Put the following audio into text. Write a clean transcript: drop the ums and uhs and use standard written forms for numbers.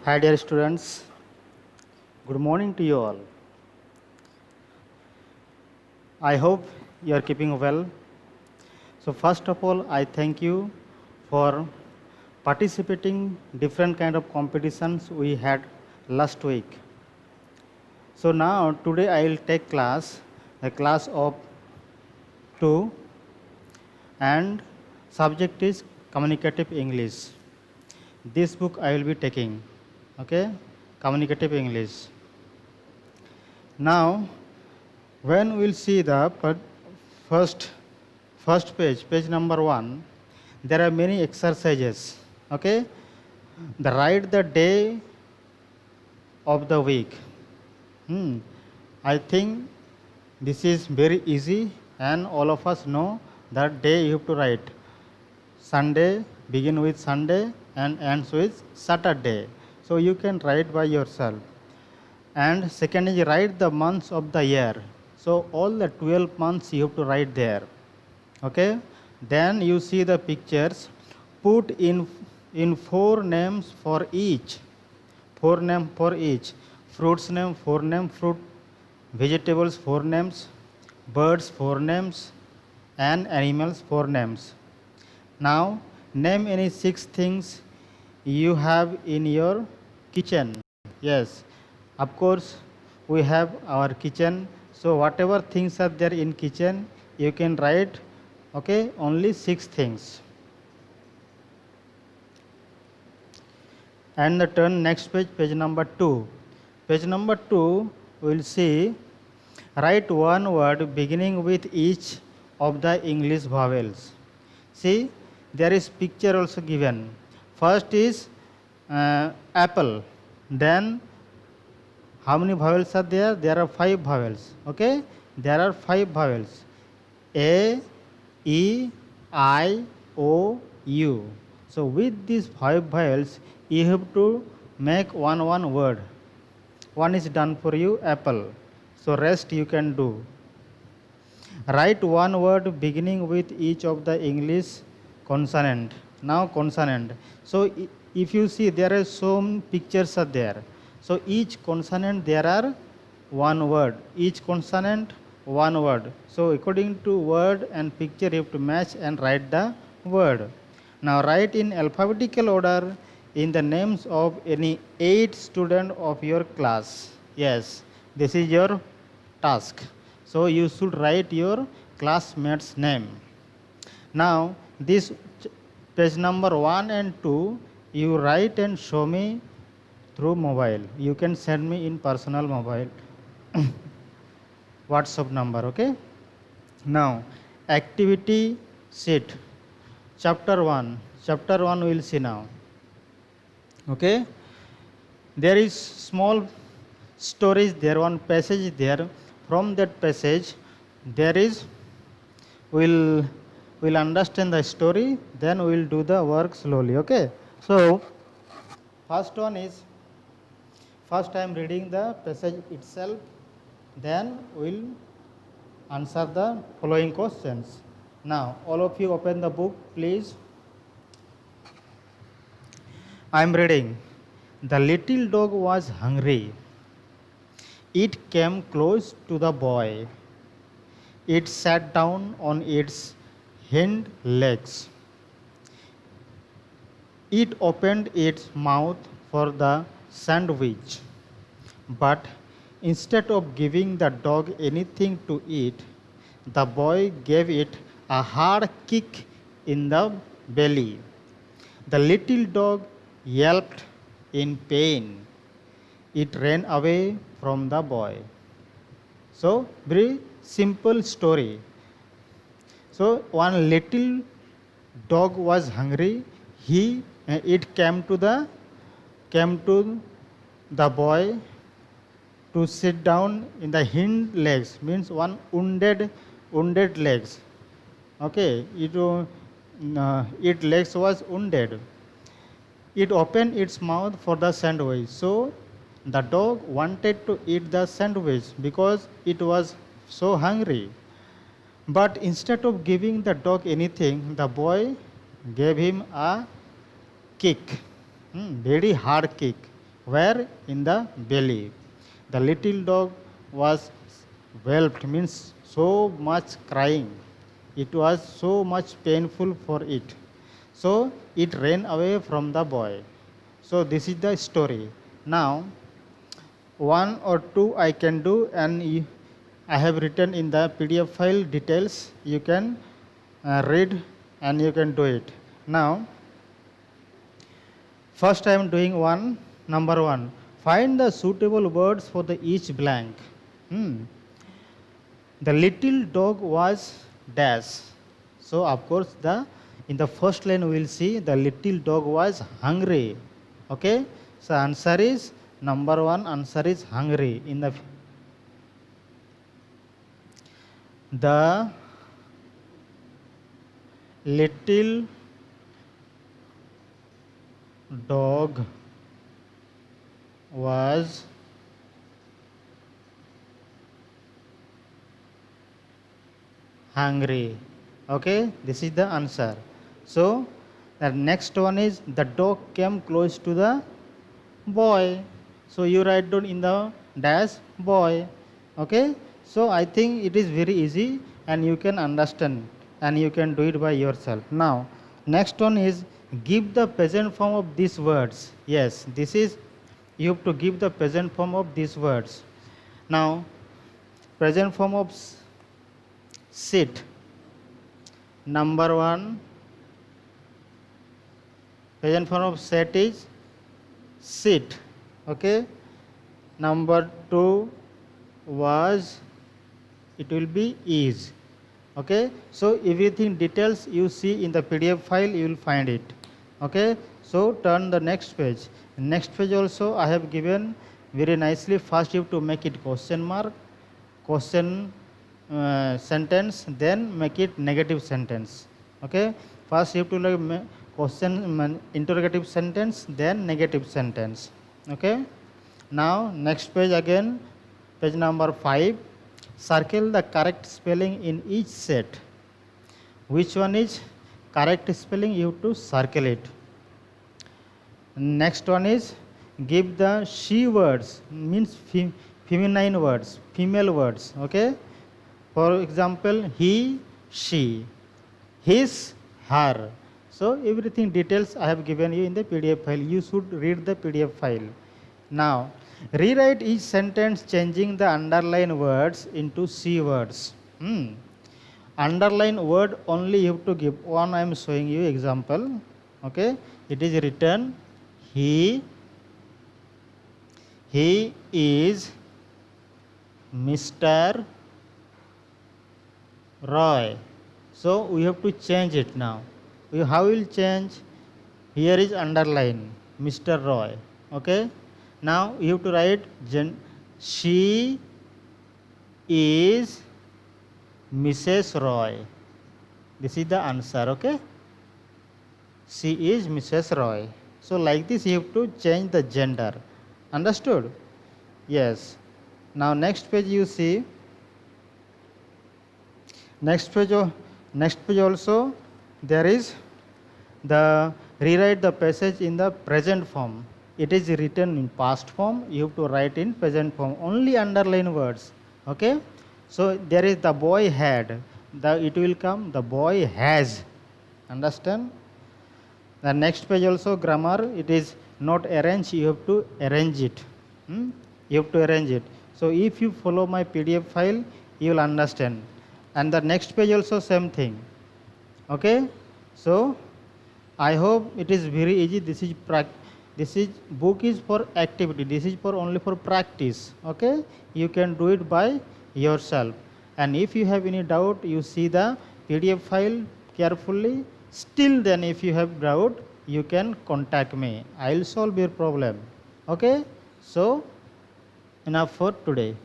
Hi dear students, good morning to you all. I hope you are keeping well. So first of all, I thank you for participating different kind of competitions we had last week. So now today I will take the class of 2 and subject is communicative English. This book I will be taking, okay, communicative English. Now when we will see the first page number 1, there are many exercises. Okay, the write the day of the week. I think this is very easy, and all of us know that day you have to write. Sunday begin with Sunday and ends with Saturday. So you can write by yourself. And second is write the months of the year. So all the 12 months you have to write there. Okay, then you see the pictures, put in 4 names for each, 4 name for each, fruits name 4 name fruit, vegetables 4 names, birds 4 names, and animals 4 names. Now name any 6 things you have in your kitchen. Yes, of course we have our kitchen, so whatever things are there in kitchen you can write. Okay, only 6 things. And the turn next page, page number 2. Page number 2 we will see write one word beginning with each of the English vowels. See, there is picture also given. First is apple. Then how many vowels are there? There are 5 vowels. Okay, there are 5 vowels. A, E, I, O, U. So with these 5 vowels, you have to make one word. One is done for you, apple. So rest you can do. Write one word beginning with each of the English consonant. Now consonant. So if you see there are some pictures are there. So each consonant there are one word. Each consonant one word. So according to word and picture you have to match and write the word. Now write in alphabetical order in the names of any 8 student of your class. Yes, this is your task. So you should write your classmate's name. Now this page number 1 and 2 you write and show me through mobile. You can send me in personal mobile WhatsApp number. Okay. Now activity sheet chapter 1. Chapter 1 we will see now. Okay. There is small stories there, one passage there. From that passage there is we'll understand the story, then we'll do the work slowly. Okay, so first one is, first I am reading the passage itself, then we'll answer the following questions. Now all of you open the book please. I am reading. The little dog was hungry. It came close to the boy. It sat down on its hind legs. It opened its mouth for the sandwich, but instead of giving the dog anything to eat, the boy gave it a hard kick in the belly. The little dog yelped in pain. It ran away from the boy. So, very simple story. So, one little dog was hungry. It came to the boy to sit down in the hind legs, means one wounded legs. Okay, its legs was wounded. It opened its mouth for the sandwich. So the dog wanted to eat the sandwich because it was so hungry. But instead of giving the dog anything, the boy gave him a kick. very hard kick. Where? In the belly. The little dog was whelped, means so much crying. It was so much painful for it. So it ran away from the boy. So this is the story. Now one or two I can do, and I have written in the PDF file details. You can read and you can do it. Now first I am doing one. Number one, find the suitable words for the each blank. Hmm. The little dog was dash. So of course the in the first line we will see the little dog was hungry. Okay. So answer is number one. Answer is hungry. In the little dog was hungry. Okay, this is the answer. So the next one is the dog came close to the boy. So you write down in the dash boy. Okay, so I think it is very easy and you can understand and you can do it by yourself. Now next one is give the present form of these words. Yes, this is you have to give the present form of these words. Now present form of sit. Number one, present form of set is sit. Okay. Number two was, it will be is. Okay. So everything details you see in the PDF file, you will find it. Okay. So turn the next page. Next page also I have given very nicely. First you have to make it question mark, question sentence, then make it negative sentence. Okay. First you have to like question interrogative sentence, then negative sentence. Okay. Now next page again, page number 5. Circle the correct spelling in each set. Which one is correct spelling? You have to circle it. Next one is give the she words, means feminine words, female words. Okay. For example, he, she, his, her. So everything details I have given you in the PDF file. You should read the PDF file. Now rewrite each sentence changing the underlined words into she words. Underline word only you have to give. One I am showing you example. Okay. It is written he is Mr. Roy. So we have to change it now. How will change? Here is underline Mr. Roy. Okay. Now you have to write she is Mrs. Roy. This is the answer. Okay. She is Mrs. Roy. So like this you have to change the gender. Understood? Yes. Now next page you see. Next page also there is the rewrite the passage in the present form. It is written in past form. You have to write in present form. Only underline words. Okay. So there is the boy had. It will come the boy has. Understand? The next page also grammar. It is not arrange. You have to arrange it. You have to arrange it. So if you follow my PDF file, you will understand. And the next page also same thing. Okay. So I hope it is very easy. This is book is for activity. This is for only for practice. Okay. You can do it by yourself. And if you have any doubt, you see the PDF file carefully. Still then if you have doubt, you can contact me. I will solve your problem. Okay. So enough for today.